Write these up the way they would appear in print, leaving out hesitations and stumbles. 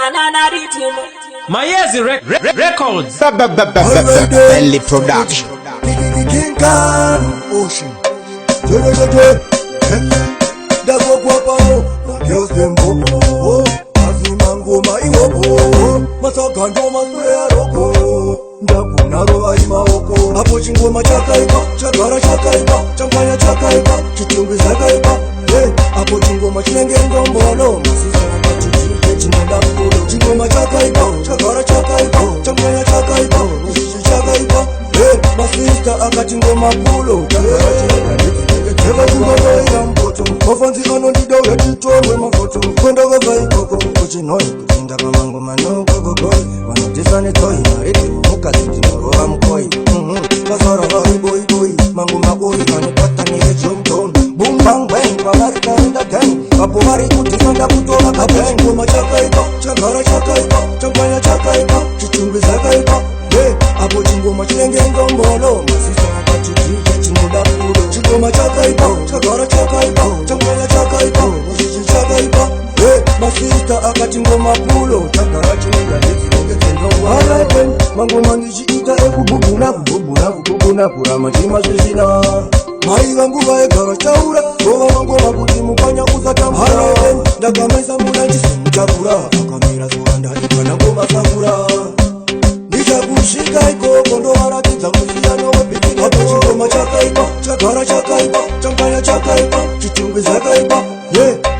Banana rhythm. Mayezi Records. Belly Production. King Khan Ocean. Dago guapao, girls them bobo. Azima ngoma iwopo. Masakando maswea roko. Ndakuna roa imaoko. Hapo chingoma chakaiba, chakara chakaiba, champanya chakaiba, chitungi chakaiba. Hapo chingoma chinenge ndombolo. Masisa wakati chinenda fulo. Chingoma chakaiba, chakara chakaiba, champanya chakaiba, chitungi chakaiba. Masista akati ngoma pulo. Chakara chakaiba. Eva kumbaza mpoto mafanzi anondida uyatitolwe mafoto kwenda kavaikoko kuchinoyo kutinda pamango manoko gogoi vanotesane toi mareti mukaziti norova mukoi vasara vari boiboi mango maoi anopatanire jomton bumbangben pavari kaenda gang vapo vari kutisanda kutola kaben ngoma chakaiba chagara chakaiba champanya chakaiba chichungwi zakaiba apo chingoma chinenge ngombolo masisa akati chike chinoda fulo chingoma chakaiba chagara chakaiba champanya chakaiba chichi chakaiba masista akati ngoma pulo chagara chinenge ndizvinenge dzendongwalaen mangoma ndichiita ekububuna kurama chima zvisina mai vangu vaigara chaura vova mangoma kuti mupanya usatambura ndagamaisa muna chisimutakura akamira zuva ndaikana ngoma sakura ndichakusvika ikoko ndovaratidza musiyano webhiti apo chingoma chakaiba chagara chakaiba champanya chakaiba chitungi zakaiba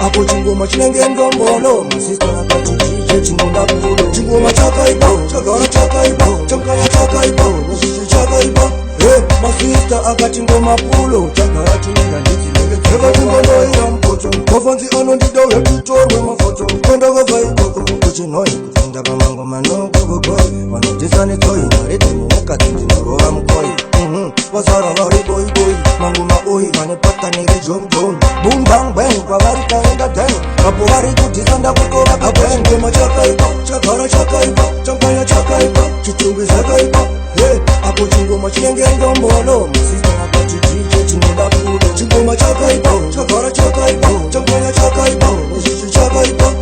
apo chingoma chinenge ndombolo masista akati chiche chinoda fulo chingoma chakaiba chagara chakaiba champanya chakaiba chichi chakaiba masista akati ngoma pulo chagara chinenge ndichinenge dzeva kumbonoira mpoto mafanzi anondida uyatitorwe mafoto kwenda kavaikoko kuchinoyi kufunda pamango manokogogoi vanotesane toi mareti mumukadzi ndinorova mukoi vasara vari boiboi mangoma oi vanepatanire jomjon bumbangben kwavari kaenda den apo vari kutisanda kutora kaben ngoma chakaiba chagara chakaiba champanya chakaiba chitungi zakaiba apo chingoma chinenge ndombolo masista akati chiche chinoda fulo chingoma chakaiba chagara chakaiba champanya chakaiba chichi chakaiba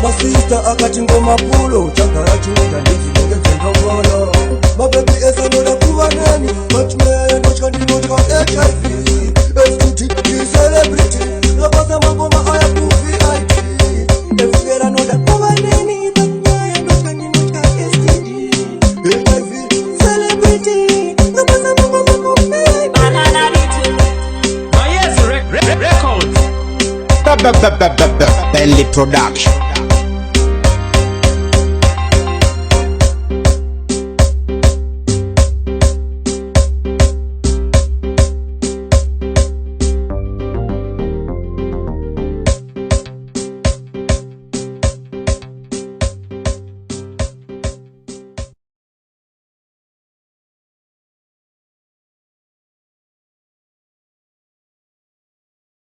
masista akati ngoma pulo chagara chinenge ndichinenge dzendongolo mabebi esanoda kuva neni machimea ndotya ndinotya HIV FTT celebrity rabasa mangoma aya ku VIP efera noda kuva neni machimea ndotya ndinotya STD HIV celebrity rabasa mangoma ku VIP Banana rhythm. Mayezi Records. Belly Production.